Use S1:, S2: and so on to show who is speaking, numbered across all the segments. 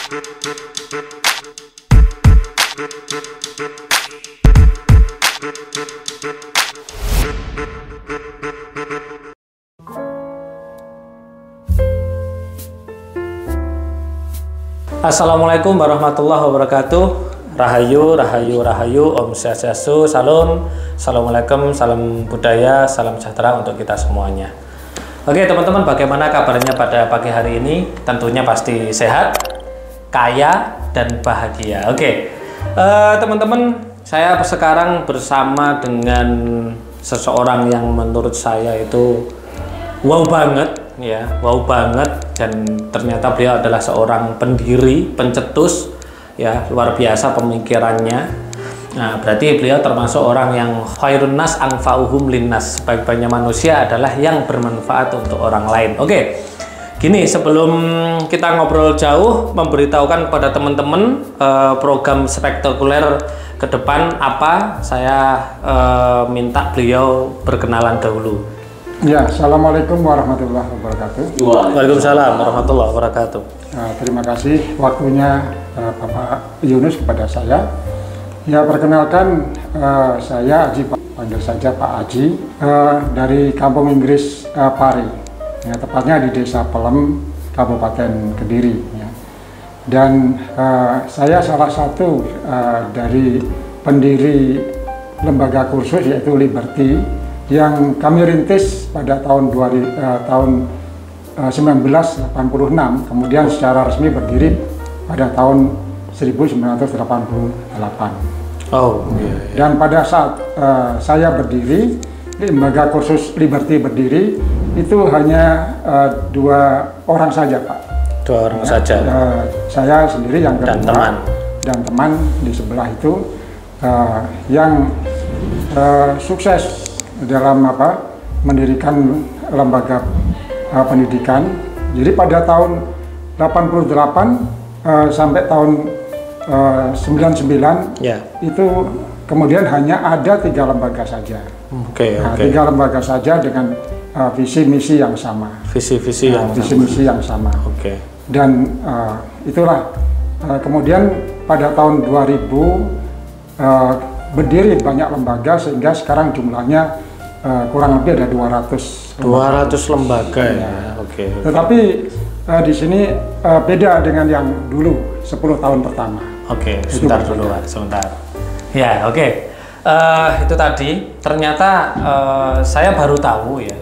S1: Assalamualaikum warahmatullahi wabarakatuh. Rahayu, rahayu, rahayu. Om Swastiastu, salam. Assalamualaikum, salam budaya, salam sejahtera untuk kita semuanya. Oke teman-teman, bagaimana kabarnya pada pagi hari ini? Tentunya pasti sehat, kaya, dan bahagia. Oke, teman-teman, saya sekarang bersama dengan seseorang yang menurut saya itu wow banget. Ya, wow banget, dan ternyata beliau adalah seorang pendiri, pencetus, ya, luar biasa pemikirannya. Nah, berarti beliau termasuk orang yang khairun nas anfa'uhum linnas, sebaik-baiknya manusia adalah yang bermanfaat untuk orang lain. Oke, gini, sebelum kita ngobrol jauh, memberitahukan kepada teman-teman program spektakuler ke depan apa, saya minta beliau berkenalan dahulu.
S2: Ya, assalamualaikum warahmatullahi wabarakatuh.
S1: Waalaikumsalam warahmatullahi wabarakatuh.
S2: Terima kasih waktunya Bapak Yunus kepada saya. Ya, perkenalkan saya Aji, panggil saja Pak Aji, dari Kampung Inggris Pari. Ya, tepatnya di Desa Pelem, Kabupaten Kediri. Ya. Dan saya salah satu dari pendiri lembaga kursus yaitu Liberty, yang kami rintis pada tahun 1986, kemudian secara resmi berdiri pada tahun 1988.
S1: Oh, iya.
S2: Dan pada saat saya berdiri, lembaga kursus Liberty berdiri, itu hanya 2 orang saja, Pak.
S1: 2 orang saja.
S2: Saya sendiri yang kedua, dan teman di sebelah itu yang sukses dalam mendirikan lembaga pendidikan. Jadi pada tahun 88 sampai tahun 99
S1: ya.
S2: Itu kemudian hanya ada 3 lembaga saja.
S1: Oke.
S2: 3 lembaga saja dengan visi misi yang sama.
S1: Visi misi yang sama. Oke.
S2: Dan itulah kemudian pada tahun 2000 berdiri banyak lembaga sehingga sekarang jumlahnya kurang lebih ada 200
S1: lembaga ya. Oke.
S2: Tetapi di sini beda dengan yang dulu 10 tahun pertama.
S1: Oke, sebentar dulu, Pak. Sebentar. Ya, oke. Itu tadi ternyata saya baru tahu ya.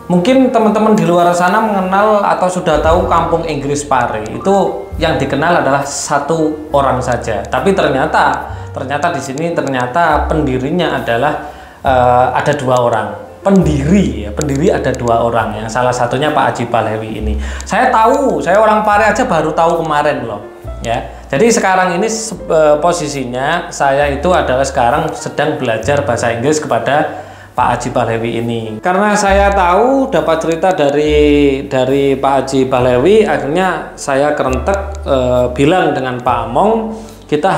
S1: Mungkin teman-teman di luar sana mengenal atau sudah tahu Kampung Inggris Pari. Itu yang dikenal adalah 1 orang saja. Tapi ternyata di sini ternyata pendirinya adalah ada 2 orang pendiri, ya. Pendiri ada 2 orang, yang salah satunya Pak Haji Balewi ini. Saya tahu, saya orang Pari aja baru tahu kemarin loh, ya. Jadi sekarang ini posisinya saya itu adalah sekarang sedang belajar bahasa Inggris kepada Pak Haji Balewi ini. Karena saya tahu dapat cerita dari Pak Haji Balewi, akhirnya saya kerentek bilang dengan Pak Among, kita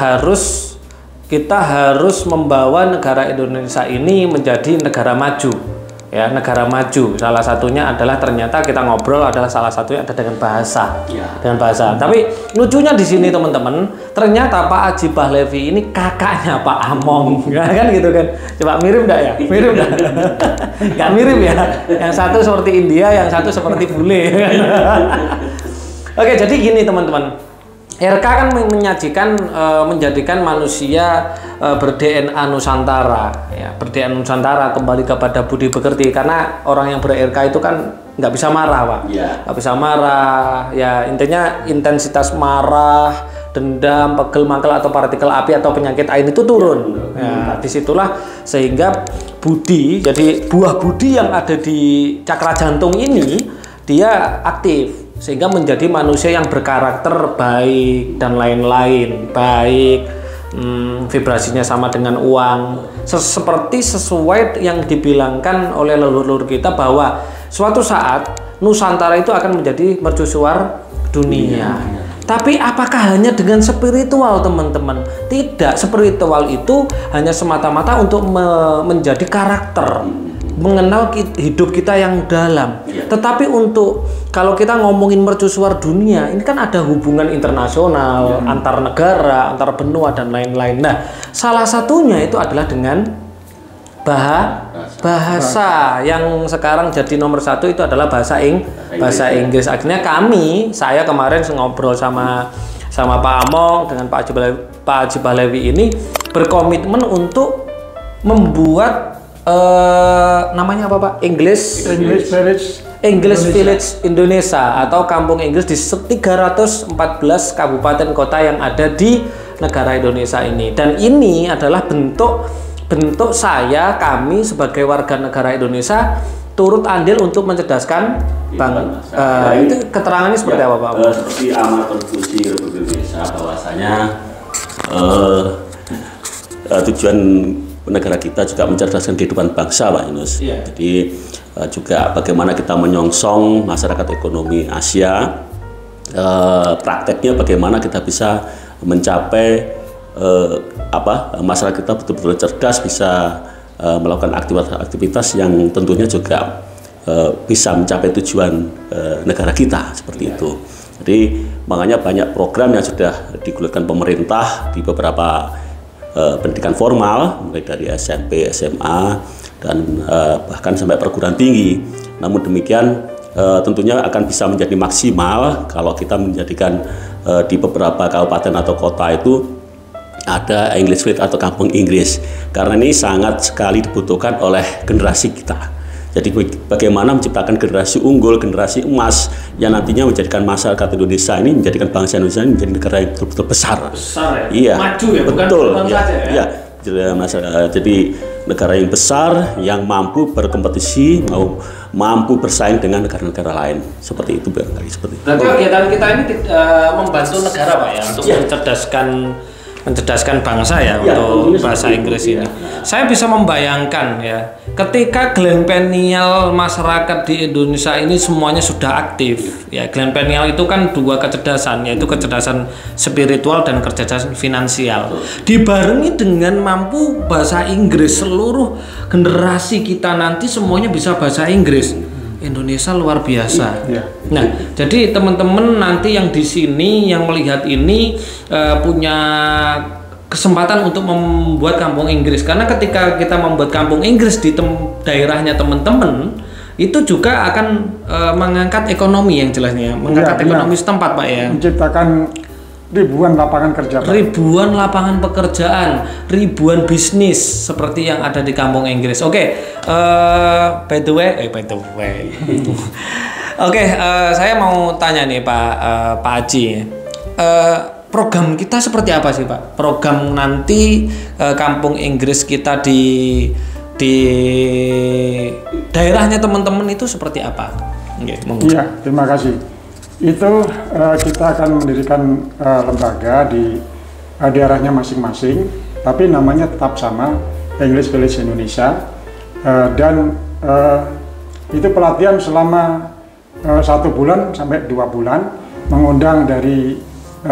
S1: harus membawa negara Indonesia ini menjadi negara maju, ya, negara maju. Salah satunya adalah ternyata kita ngobrol adalah salah satunya ada dengan bahasa, ya. Dengan bahasa. Tapi lucunya di sini teman-teman, ternyata Pak Haji Balewi ini kakaknya Pak Among, kan gitu kan? Coba mirip nggak ya? Mirip nggak? Nggak mirip ya? Yang satu seperti India, yang satu seperti bule. Oke, jadi gini teman-teman. RK kan menjadikan manusia ber-DNA Nusantara, ya, ber-DNA Nusantara, kembali kepada budi pekerti. Karena orang yang ber-RK itu kan nggak bisa marah, Pak, nggak bisa marah, ya, intinya intensitas marah, dendam, pegel, mangkel atau partikel api atau penyakit ain itu turun. Ya, disitulah sehingga budi, jadi buah budi yang ada di cakra jantung ini dia aktif, sehingga menjadi manusia yang berkarakter baik dan lain-lain, baik, vibrasinya sama dengan uang, seperti sesuai yang dibilangkan oleh leluhur kita bahwa suatu saat Nusantara itu akan menjadi mercusuar dunia. Tapi apakah hanya dengan spiritual, teman-teman? Tidak, spiritual itu hanya semata-mata untuk menjadi karakter, mengenal hidup kita yang dalam. Tetapi untuk kalau kita ngomongin mercusuar dunia, ini kan ada hubungan internasional, antar negara, antar benua dan lain-lain. Nah, salah satunya itu adalah dengan bahasa yang sekarang jadi nomor satu itu adalah bahasa Inggris. Akhirnya saya kemarin ngobrol sama Pak Among dengan Pak Haji Balewi ini berkomitmen untuk membuat namanya apa Pak? English Village Indonesia atau Kampung Inggris di 314 kabupaten kota yang ada di negara Indonesia ini. Dan ini adalah bentuk kami sebagai warga negara Indonesia turut andil untuk mencerdaskan itu keterangannya seperti apa Pak?
S3: Seperti amat konstitusi Republik Indonesia bahwasanya tujuan negara kita juga mencerdaskan kehidupan bangsa Pak Yunus. Jadi juga bagaimana kita menyongsong masyarakat ekonomi Asia, prakteknya bagaimana kita bisa mencapai masyarakat kita betul-betul cerdas, bisa melakukan aktivitas yang tentunya juga bisa mencapai tujuan negara kita seperti itu. Jadi makanya banyak program yang sudah digulirkan pemerintah di beberapa pendidikan formal, mulai dari SMP, SMA, dan bahkan sampai perguruan tinggi. Namun demikian tentunya akan bisa menjadi maksimal kalau kita menjadikan di beberapa kabupaten atau kota itu ada English Village atau Kampung Inggris, karena ini sangat sekali dibutuhkan oleh generasi kita. Jadi bagaimana menciptakan generasi unggul, generasi emas yang nantinya menjadikan masyarakat Indonesia ini, menjadikan bangsa Indonesia ini menjadi negara yang betul-betul besar.
S1: Besar ya?
S3: Iya,
S1: maju ya,
S3: betul.
S1: Bukan saja ya?
S3: Jadi negara yang besar yang mampu berkompetisi, mampu bersaing dengan negara-negara lain. Seperti itu barangkali seperti itu.
S1: Berarti kegiatan kita ini membantu negara Pak ya untuk mencerdaskan bangsa ya untuk bahasa Inggris ini. Saya bisa membayangkan ya, ketika glenpenial masyarakat di Indonesia ini semuanya sudah aktif ya. Glenpenial itu kan dua kecerdasan, yaitu kecerdasan spiritual dan kecerdasan finansial. Dibarengi dengan mampu bahasa Inggris, seluruh generasi kita nanti semuanya bisa bahasa Inggris. Indonesia luar biasa. Nah, jadi teman-teman nanti yang di sini yang melihat ini punya kesempatan untuk membuat kampung Inggris, karena ketika kita membuat kampung Inggris di daerahnya teman-teman itu juga akan mengangkat ekonomi yang jelasnya, mengangkat ekonomi setempat Pak ya. Menciptakan
S2: ribuan lapangan kerja.
S1: Ribuan lapangan pekerjaan, ribuan bisnis seperti yang ada di Kampung Inggris. Oke, by the way. Oke, saya mau tanya nih Pak Haji, program kita seperti apa sih Pak? Program nanti Kampung Inggris kita di daerahnya teman-teman itu seperti apa?
S2: Iya, terima kasih. Itu kita akan mendirikan lembaga di daerahnya masing-masing, tapi namanya tetap sama, English Village Indonesia, dan itu pelatihan selama 1 bulan sampai 2 bulan, mengundang dari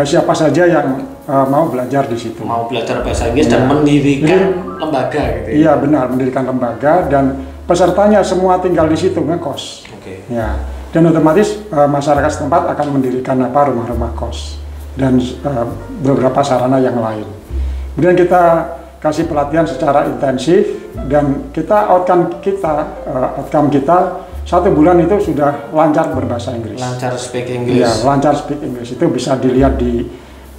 S2: siapa saja yang mau belajar di situ.
S1: Mau belajar bahasa Inggris dan mendirikan lembaga gitu.
S2: Iya benar, mendirikan lembaga, dan pesertanya semua tinggal di situ ngekos. Ya. Dan otomatis masyarakat setempat akan mendirikan rumah-rumah kos dan beberapa sarana yang lain. Kemudian kita kasih pelatihan secara intensif, dan outcome kita 1 bulan itu sudah lancar berbahasa Inggris.
S1: Lancar speak English.
S2: Ya, lancar speak English itu bisa dilihat di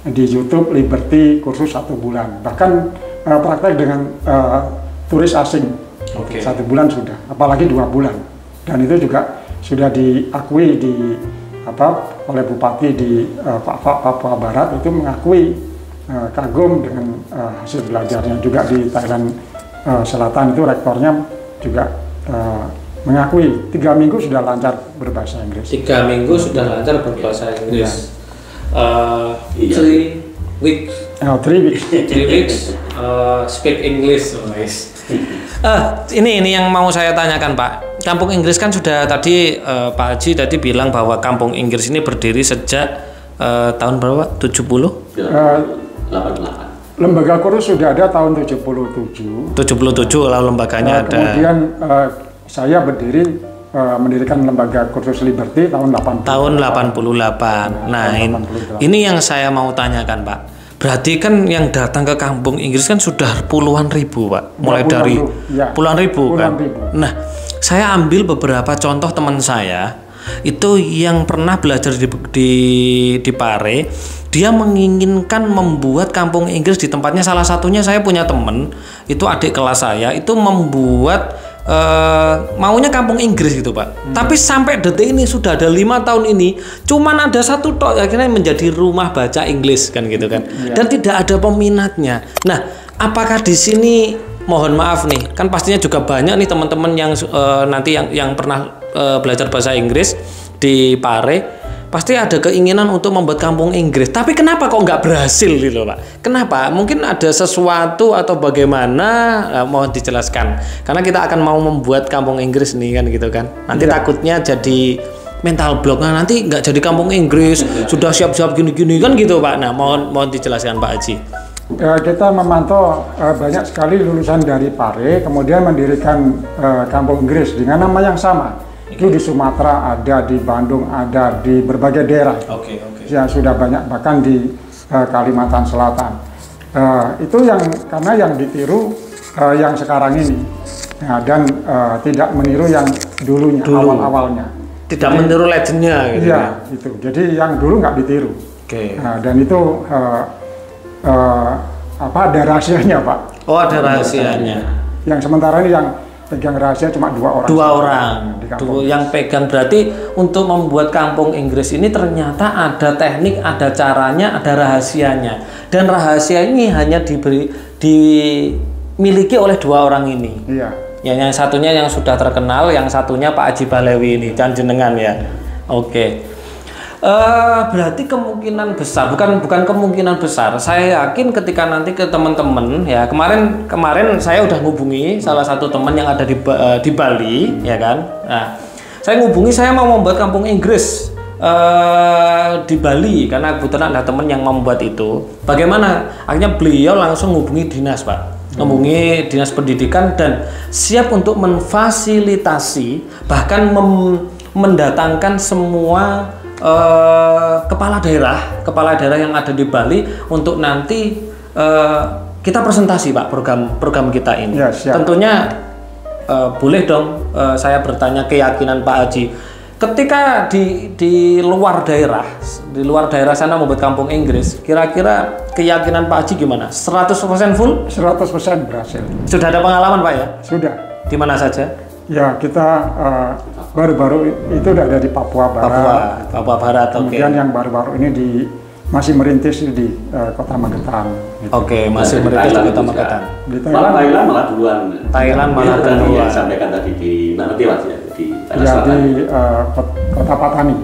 S2: YouTube Liberty kursus 1 bulan. Bahkan praktek dengan turis asing 1 bulan sudah, apalagi 2 bulan. Dan itu juga sudah diakui oleh Bupati di Papua Barat, itu mengakui kagum dengan hasil belajarnya. Juga di Thailand Selatan itu rektornya juga mengakui 3 minggu sudah lancar berbahasa Inggris.
S1: 3 minggu sudah lancar berbahasa Inggris. 3 weeks.
S2: 3 weeks.
S1: Speak English, guys. Ini yang mau saya tanyakan Pak. Kampung Inggris kan sudah tadi Pak Haji tadi bilang bahwa Kampung Inggris ini berdiri sejak tahun berapa? 70?
S3: 88.
S2: Lembaga kursus sudah ada tahun 77.
S1: 77 kalau lembaganya ada.
S2: Kemudian saya mendirikan lembaga kursus Liberty tahun 80.
S1: Tahun 88. Nah, ini yang saya mau tanyakan, Pak. Berarti kan yang datang ke kampung Inggris kan sudah puluhan ribu, Pak. Mulai dari puluhan ribu kan. Nah, saya ambil beberapa contoh teman saya itu yang pernah belajar di Pare. Dia menginginkan membuat kampung Inggris di tempatnya. Salah satunya saya punya teman, itu adik kelas saya, itu membuat maunya kampung Inggris gitu, Pak. Tapi sampai detik ini sudah ada 5 tahun ini cuman ada satu tok akhirnya menjadi rumah baca Inggris kan gitu kan. Dan tidak ada peminatnya. Nah, apakah di sini mohon maaf nih, kan pastinya juga banyak nih teman-teman yang nanti yang pernah belajar bahasa Inggris di Pare, pasti ada keinginan untuk membuat kampung Inggris. Tapi kenapa kok nggak berhasil gitu, Pak? Kenapa? Mungkin ada sesuatu atau bagaimana? Mohon dijelaskan. Karena kita akan mau membuat kampung Inggris nih kan gitu kan. Nanti takutnya jadi mental block. Nah, nanti nggak jadi kampung Inggris. Sudah siap-siap gini-gini kan gitu, Pak. Nah, mohon dijelaskan, Pak Haji.
S2: Kita memantau banyak sekali lulusan dari Pare, kemudian mendirikan kampung Inggris dengan nama yang sama. Itu di Sumatera ada, di Bandung ada, di berbagai daerah. Ya sudah banyak, bahkan di Kalimantan Selatan. Itu karena yang ditiru yang sekarang ini, dan tidak meniru yang dulu. Awal-awalnya.
S1: Tidak meniru legendnya gitu.
S2: Iya, itu. Jadi yang dulu nggak ditiru. Dan itu ada rahasianya, Pak.
S1: Oh, ada rahasianya.
S2: Yang sementara ini yang pegang rahasia cuma 2 orang.
S1: 2 orang. Yang pegang berarti untuk membuat kampung Inggris ini ternyata ada teknik, ada caranya, ada rahasianya. Dan rahasia ini hanya dimiliki oleh 2 orang ini.
S2: Iya.
S1: Yang satunya yang sudah terkenal, yang satunya Pak Haji Balewi ini, dan jenengan ya. Berarti kemungkinan besar, bukan kemungkinan besar, saya yakin ketika nanti ke teman-teman ya, kemarin saya udah ngubungi salah satu teman yang ada di Bali ya kan. Nah, saya ngubungi, saya mau membuat kampung Inggris di Bali karena kebetulan ada teman yang membuat itu. Bagaimana? Akhirnya beliau langsung ngubungi dinas, Pak. Ngubungi dinas pendidikan dan siap untuk memfasilitasi, bahkan mendatangkan semua kepala daerah yang ada di Bali untuk nanti kita presentasi, Pak, program kita ini.
S2: Ya,
S1: tentunya boleh dong saya bertanya keyakinan Pak Haji ketika di luar daerah sana membuat kampung Inggris, kira-kira keyakinan Pak Haji gimana? 100% full?
S2: 100% berhasil.
S1: Sudah ada pengalaman, Pak, ya?
S2: Sudah.
S1: Di mana saja?
S2: Ya, kita baru-baru itu udah ada di Papua Barat.
S1: Papua Barat, oke.
S2: Kemudian yang baru-baru ini masih merintis di Kota Magetan. Gitu.
S1: Masih merintis di Kota Magetan.
S2: Di
S3: Thailand malah duluan.
S2: Thailand
S3: malah duluan. Yang sampaikan tadi di mana Tiwas ya? Di
S2: Kota Patani.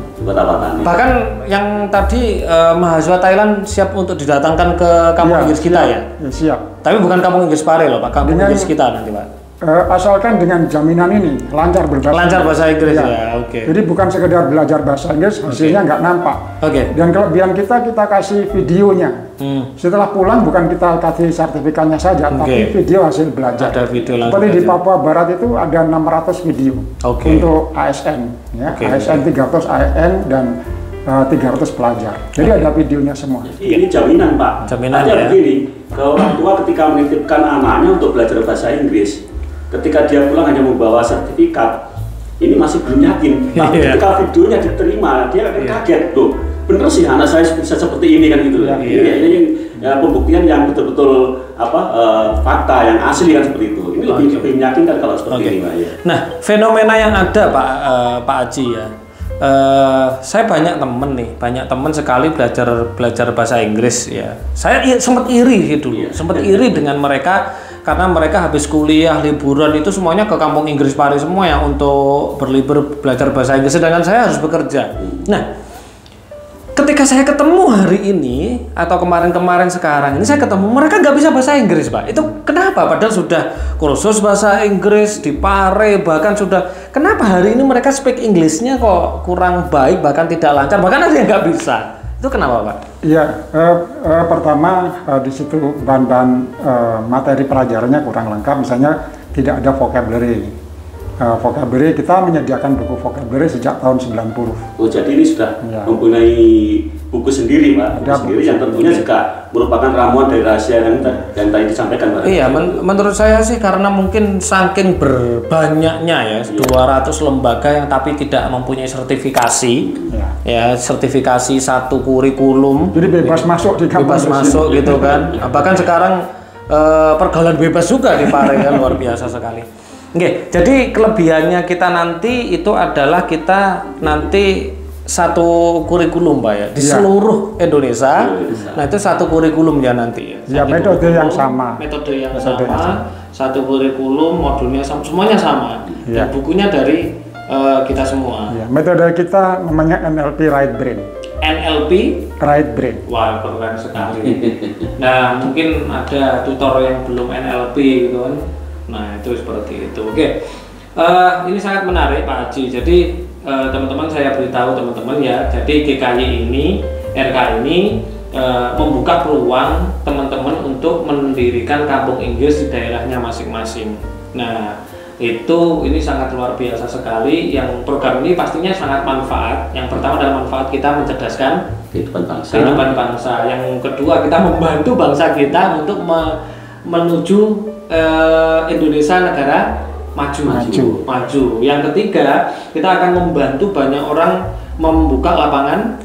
S1: Bahkan yang tadi mahasiswa Thailand siap untuk didatangkan ke kampung Inggris kita ya?
S2: Siap.
S1: Tapi bukan kampung Inggris Pare loh, Pak. Kampung Inggris kita nanti, Pak.
S2: Asalkan dengan jaminan ini lancar
S1: bahasa Inggris ya, oke.
S2: Jadi bukan sekedar belajar bahasa Inggris hasilnya nggak nampak. Dan kelebihan kita kasih videonya. Setelah pulang bukan kita kasih sertifikatnya saja, tapi video hasil belajar.
S1: Ada video langsung.
S2: Seperti di Papua Barat itu ada 600 video untuk ASN, ya. ASN 300 ASN dan 300 pelajar. Jadi ada videonya semua.
S3: Ini jaminan, Pak.
S1: Jaminan ya.
S3: Begini, kalau orang tua ketika menitipkan anaknya untuk belajar bahasa Inggris, ketika dia pulang hanya membawa sertifikat, ini masih belum yakin. Tapi ketika videonya diterima, dia akan kaget, loh, bener sih anak saya bisa seperti ini kan gitu. Ini pembuktian yang betul-betul fakta yang asli kan seperti itu. Ini lebih meyakinkan kalau seperti ini, Pak. Ya.
S1: Nah, fenomena yang ada, Pak Haji ya. Saya banyak temen sekali belajar bahasa Inggris ya. Saya sempat iri dulu, sempat iri dengan mereka. Karena mereka habis kuliah, liburan itu semuanya ke kampung Inggris Pare semua ya untuk berlibur belajar bahasa Inggris, sedangkan saya harus bekerja. Nah, ketika saya ketemu hari ini atau kemarin sekarang ini saya ketemu mereka nggak bisa bahasa Inggris, Pak. Itu kenapa? Padahal sudah kursus bahasa Inggris di Pare, bahkan sudah. Kenapa hari ini mereka speak English-nya kok kurang baik, bahkan tidak lancar, bahkan ada yang nggak bisa? Itu kenapa, Pak?
S2: Iya, pertama di situ bahan-bahan materi pelajarannya kurang lengkap, misalnya tidak ada vocabulary. vocabulary. Kita menyediakan buku vocabulary sejak tahun 90.
S3: Oh, jadi ini sudah
S2: Ya.
S3: mempunyai buku sendiri, Pak.
S2: Ada
S3: Buku sendiri
S2: buku
S3: yang tentunya juga merupakan ramuan dari rahasia yang tadi disampaikan, Pak.
S1: Iya, menurut saya sih karena mungkin saking berbanyaknya ya, 200 lembaga yang tapi tidak mempunyai sertifikasi, ya sertifikasi satu kurikulum,
S2: Jadi bebas masuk di
S1: bebas
S2: kampus.
S1: masuk gitu kan. Bahkan sekarang pergaulan bebas juga di Pare kan, luar biasa sekali. Oke, jadi kelebihannya kita nanti itu adalah kita nanti satu kurikulum, Pak ya, di
S2: Iya.
S1: seluruh Indonesia. Nah, itu satu kurikulum ya nanti ya.
S2: Ya,
S1: Satu
S2: metode
S1: kurikulum,
S2: yang sama.
S1: Metode yang
S2: Metode yang
S1: sama, satu kurikulum, modulnya sama, semuanya sama.
S2: Iya.
S1: Dan bukunya dari kita semua.
S2: Ya, metode kita namanya NLP Right Brain.
S1: NLP,
S2: Right Brain.
S1: wah keren sekali. Nah, mungkin ada tutor yang belum NLP gitu kan. Nah, itu seperti itu. Oke. Ini sangat menarik Pak Haji. Jadi teman-teman saya beritahu teman-teman ya. Jadi GKY ini, RK ini membuka peluang teman-teman untuk mendirikan kampung Inggris di daerahnya masing-masing. Nah, ini sangat luar biasa sekali. Yang program ini pastinya sangat manfaat. Yang pertama adalah manfaat kita mencerdaskan kehidupan bangsa. Yang kedua kita membantu bangsa kita untuk menuju Indonesia negara maju. Yang ketiga kita akan membantu banyak orang membuka lapangan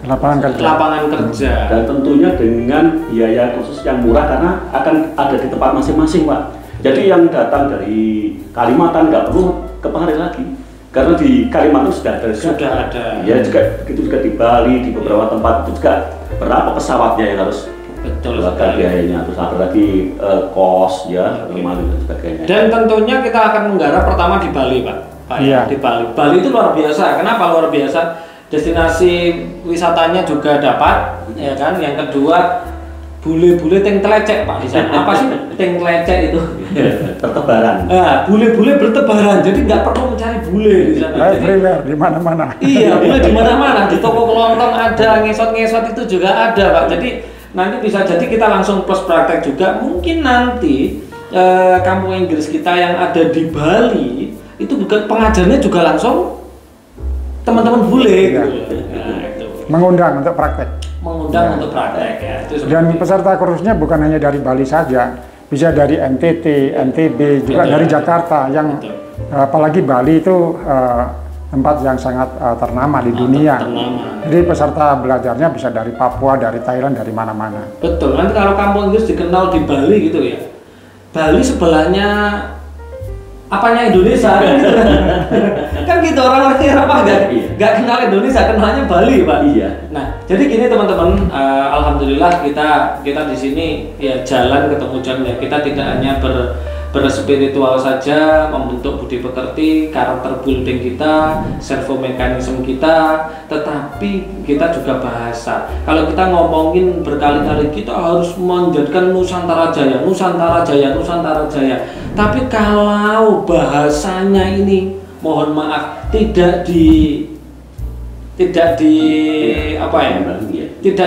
S1: kerja.
S3: Dan tentunya dengan biaya khusus yang murah karena akan ada di tempat masing-masing, Pak. Jadi yang datang dari Kalimantan nggak perlu ke Pare lagi, karena di Kalimantan sudah ada. Ya juga begitu juga di Bali, di beberapa tempat itu juga berapa pesawatnya yang harus keluarkan biayanya, terus ada lagi kos ya, normal dan sebagainya.
S1: Dan tentunya kita akan menggarap pertama di Bali, Pak.
S2: Iya.
S1: Di Bali. Bali itu luar biasa. Kenapa luar biasa? Destinasi wisatanya juga dapat, ya kan? Yang kedua, bule-bule teng telecek, Pak, di sana. Apa sih teng telecek itu?
S3: Bertebaran.
S1: Nah, bule-bule bertebaran. Jadi nggak perlu mencari bule di sana.
S2: Everywhere, di mana-mana.
S1: Iya, bule di mana-mana. Di toko kelontong ada, ngesot-ngesot itu juga ada, Pak. Jadi nanti bisa jadi kita langsung plus praktek juga. Mungkin nanti kampung Inggris kita yang ada di Bali itu bukan pengajarnya juga langsung teman-teman bule gitu. Nah, itu.
S2: Mengundang untuk praktek.
S1: Untuk praktek ya. Itu
S2: Dan peserta kursusnya bukan hanya dari Bali saja, bisa dari NTT, NTB, juga dari Jakarta. Yang apalagi Bali itu tempat yang sangat ternama di dunia. Jadi peserta belajarnya bisa dari Papua, dari Thailand, dari mana-mana.
S1: Betul. Nanti kalau kampung Inggris dikenal di Bali gitu ya. Bali sebelahnya apanya Indonesia kan gitu. Kan gitu orang-orang Eropa nggak kenal Indonesia, kenalnya Bali, Pak.
S3: Iya.
S1: Nah, jadi gini teman-teman, alhamdulillah kita di sini ya jalan ketemu jam ya. Kita tidak hanya berspiritual saja, membentuk budi pekerti, karakter building kita, servo mekanisme kita, tetapi kita juga bahasa. Kalau kita ngomongin berkali-kali kita harus menjadikan Nusantara Jaya, Nusantara Jaya, Nusantara Jaya. Tapi kalau bahasanya ini, mohon maaf, tidak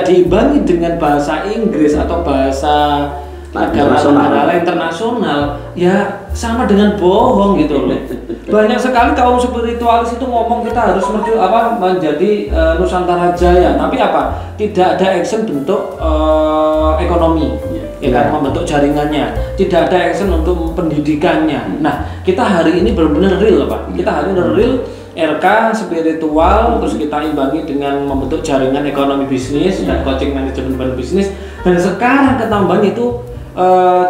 S1: diimbangi dengan bahasa Inggris atau bahasa negara internasional, ya sama dengan bohong gitu loh. Banyak sekali kaum spiritualis itu ngomong kita harus menjadi Nusantara Jaya, tapi apa? Tidak ada action bentuk ekonomi, ya kan, membentuk jaringannya. Tidak ada action untuk pendidikannya. Nah, kita hari ini benar-benar real, Pak. Kita hari ini real. RK spiritual, terus kita imbangi dengan membentuk jaringan ekonomi bisnis dan coaching manajemen bisnis. Dan sekarang ketambahan itu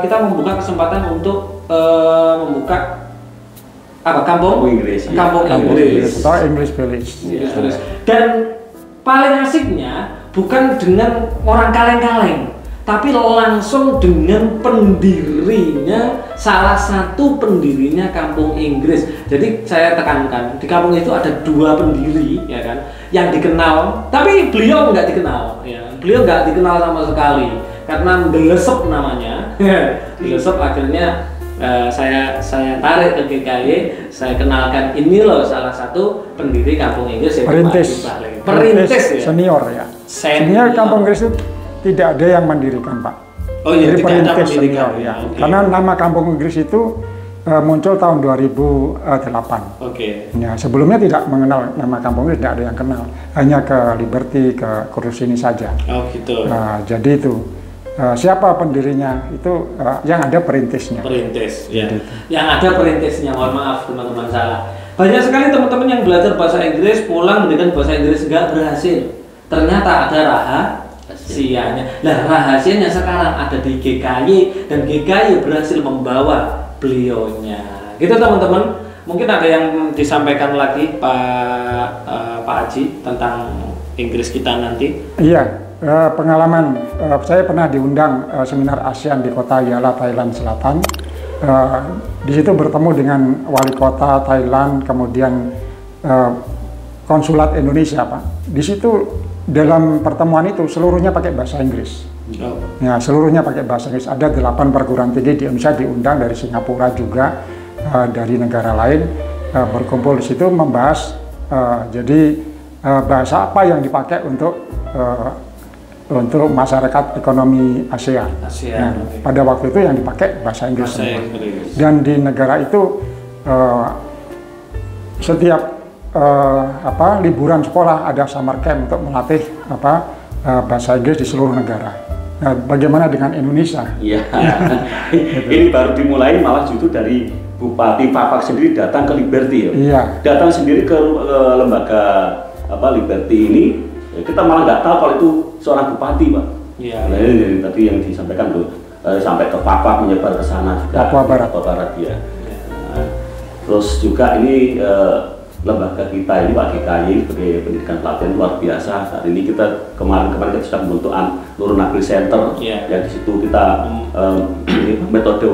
S1: kita membuka kesempatan untuk membuka kampung Inggris
S2: atau English Village.
S1: Dan paling asiknya bukan dengan orang kaleng-kaleng, tapi langsung dengan pendirinya, salah satu pendirinya kampung Inggris. Jadi saya tekankan di kampung itu ada 2 pendiri, ya kan, yang dikenal, tapi beliau nggak dikenal, ya. Beliau nggak dikenal sama sekali karena Gelesep namanya. Gelesep akhirnya saya tarik ke GKY, saya kenalkan ini loh salah satu pendiri kampung Inggris,
S2: Perintis
S1: ya.
S2: Senior ya. Senior kampung Inggris itu tidak ada yang mendirikan, Pak.
S1: Oh iya,
S2: jadi
S1: tidak ada
S2: perintis senior ya.
S1: Okay.
S2: Karena nama kampung Inggris itu muncul tahun 2008.
S1: Oke.
S2: Ya, sebelumnya tidak mengenal nama kampung ini, tidak ada yang kenal, hanya ke Liberty, ke kursus ini saja.
S1: Oh gitu.
S2: Jadi itu siapa pendirinya itu yang ada perintisnya.
S1: Perintis, ya.
S2: Gitu.
S1: Yang ada perintisnya, mohon maaf teman-teman salah. Banyak sekali teman-teman yang belajar bahasa Inggris pulang mendidikan bahasa Inggris nggak berhasil. Ternyata ada rahasianya. Nah, rahasianya sekarang ada di GKY dan GKY berhasil membawa beliaunya. Gitu teman-teman. Mungkin ada yang disampaikan lagi Pak Aji tentang Inggris kita nanti.
S2: Iya, pengalaman saya pernah diundang seminar ASEAN di kota Yala, Thailand Selatan. Di situ bertemu dengan wali kota Thailand, kemudian konsulat Indonesia, Pak. Di situ dalam pertemuan itu seluruhnya pakai bahasa Inggris. Ya, seluruhnya pakai bahasa Inggris. Ada 8 perguruan tinggi di Indonesia diundang, dari Singapura juga, dari negara lain berkumpul di situ membahas. Jadi bahasa apa yang dipakai untuk masyarakat ekonomi ASEAN. Nah, pada waktu itu yang dipakai bahasa Inggris semua. Dan di negara itu setiap liburan sekolah ada summer camp untuk melatih bahasa Inggris di seluruh negara. Nah, bagaimana dengan Indonesia?
S3: Iya. Ini baru dimulai malah justru dari Bupati Fapak sendiri datang ke Liberty ya.
S2: Iya.
S3: Datang sendiri ke lembaga Liberty ini. Kita malah nggak tahu kalau itu seorang bupati, Pak.
S1: Iya.
S3: Nah, ini tadi yang disampaikan tuh sampai ke Fapak, menyebar ke sana juga.
S2: Papua Barat.
S3: Papua Barat ya. Nah, terus juga ini lembaga kita ini Pak GKY sebagai pendidikan pelatihan luar biasa. Saat ini kita kemarin kita sudah membentuk Nurul Nagri Center, yang di situ kita metode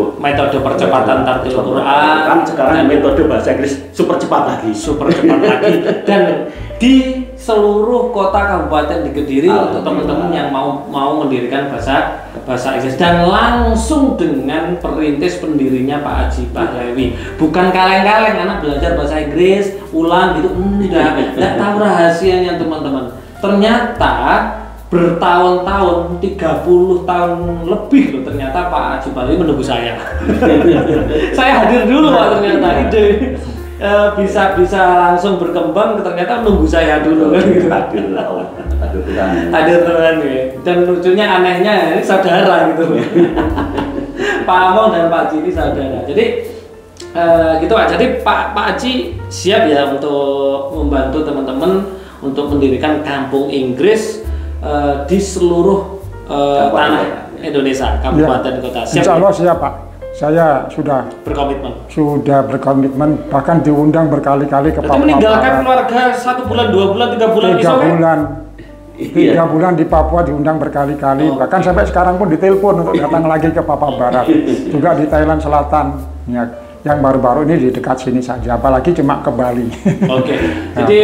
S1: percepatan tartil Quran.
S3: Kan sekarang metode bahasa Inggris super cepat lagi. Dan di seluruh kota kabupaten di Kediri untuk teman-teman yang mau mendirikan bahasa Inggris, dan langsung dengan perintis pendirinya Pak Haji Pahlawi. Bukan kaleng-kaleng anak belajar bahasa Inggris ulang gitu, enggak tahu rahasianya teman-teman. Ternyata bertahun-tahun, 30 tahun lebih loh, ternyata Pak Haji Pahlawi menunggu saya. Saya hadir dulu Pak, ternyata ide bisa langsung berkembang, ternyata menunggu saya dulu kan gitu. Hadir Tuhan ya. Dan lucunya, anehnya ini saudara gitu. Pak Among dan Pak Haji ini saudara. Jadi gitu Pak. Jadi Pak Haji siap ya untuk membantu teman-teman untuk mendirikan kampung Inggris di seluruh tanah Indonesia, kabupaten kota. Siap.
S2: Insya Allah siap Pak. Saya sudah berkomitmen, bahkan diundang berkali-kali ke Papua.
S1: Meninggalkan keluarga 1 bulan, 2 bulan, 3 bulan,
S2: 3 bulan di Papua diundang berkali-kali, bahkan sampai sekarang pun ditelepon untuk datang lagi ke Papua Barat, juga di Thailand Selatan, ya, yang baru-baru ini di dekat sini saja, apalagi cuma ke Bali.
S1: Oke, jadi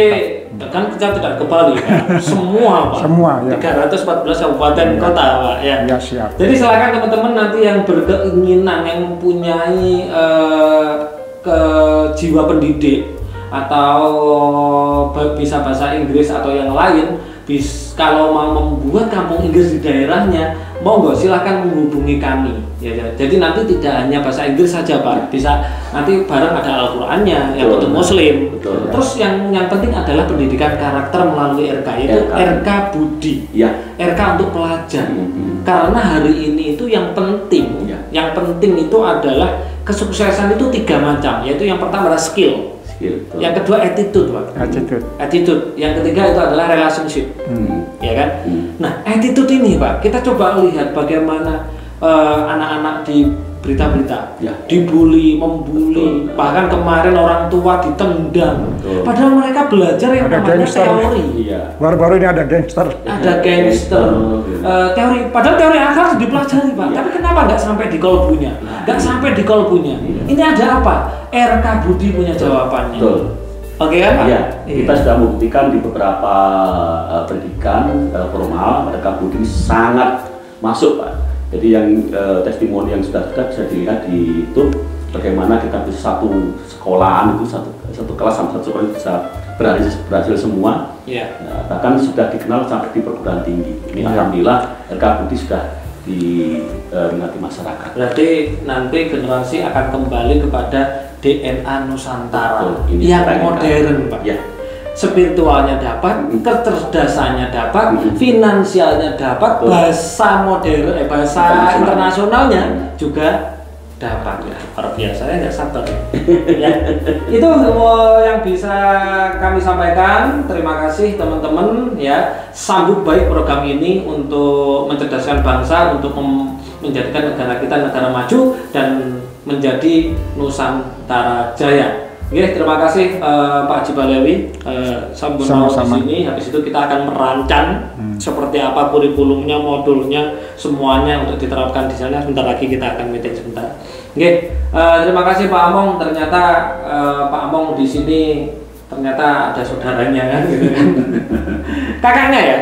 S1: kan kita tidak ke Bali, kan? Semua Pak.
S2: Semua ya.
S1: 314 kabupaten kota Pak ya.
S2: Ya siap.
S1: Jadi silakan teman-teman nanti yang berkeinginan, yang mempunyai jiwa pendidik atau bisa bahasa Inggris atau yang lain, kalau mau membuat kampung Inggris di daerahnya, monggo silahkan menghubungi kami ya. Jadi nanti tidak hanya bahasa Inggris saja Pak, bisa nanti bareng ada Al-Qur'annya yang untuk Muslim.
S3: Betul.
S1: Terus yang penting adalah pendidikan karakter melalui RK, itu RK Budi ya. RK untuk pelajar. Karena hari ini itu yang penting
S3: ya.
S1: Yang penting itu adalah kesuksesan itu 3 macam, yaitu yang pertama adalah skill. Yang kedua attitude, Pak. Attitude. Yang ketiga itu adalah relationship, ya kan? Nah, attitude ini, Pak, kita coba lihat bagaimana anak-anak di berita-berita dibully, membuli, bahkan kemarin orang tua ditendang. Padahal mereka belajar yang namanya teori.
S2: Baru-baru ini ada gangster.
S1: Ada gangster. Teori, padahal teori akal harus dipelajari Pak. Tapi kenapa nggak sampai di kolbunya? Nggak sampai di kolbunya. Ini ada apa? RK Budi punya jawabannya. Oke kan Pak?
S3: Iya. Kita sudah membuktikan di beberapa pendidikan formal, RK Budi sangat masuk Pak. Jadi yang testimoni yang sudah bisa dilihat di YouTube, bagaimana kita bisa satu sekolahan itu satu kelas sama satu sekolah bisa berhasil semua. Nah, bahkan sudah dikenal sampai di perguruan tinggi. Ini alhamdulillah RK Budi sudah di minati masyarakat.
S1: Berarti nanti generasi akan kembali kepada DNA Nusantara.
S3: Betul, ini
S1: yang
S3: kita
S1: modern, Pak.
S3: Ya.
S1: Spiritualnya dapat, kecerdasannya dapat, finansialnya dapat,
S3: Betul.
S1: bahasa modern, bahasa internasionalnya juga dapat. Ya, luar biasa, saya nggak sabar. Ya. Itu yang bisa kami sampaikan. Terima kasih teman-teman ya. Sambut baik program ini untuk mencerdaskan bangsa, untuk menjadikan negara kita negara maju dan menjadi Nusantara Jaya. Oke, terima kasih Pak Haji Balewi sambung di sini. Habis itu kita akan merancang seperti apa kurikulumnya, modulnya, semuanya untuk diterapkan di sana. Sebentar lagi kita akan meeting sebentar. Oke, terima kasih Pak Among. Ternyata Pak Among di sini ternyata ada saudaranya kan, gitu kan? Kakaknya ya?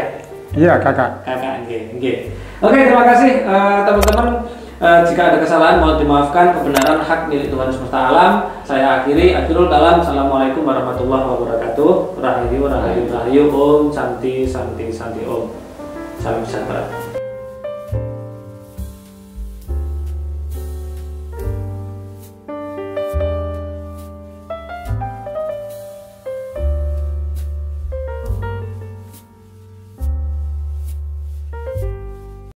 S2: Iya, kakak.
S1: Kakak, oke. Oke, terima kasih teman-teman. Jika ada kesalahan mohon dimaafkan, kebenaran hak milik Tuhan semesta alam. Saya akhirul kalam. Assalamualaikum warahmatullahi wabarakatuh. Rahayu, rahayu, rahayu. Om Santi, Santi, Santi Om. Salam sejahtera.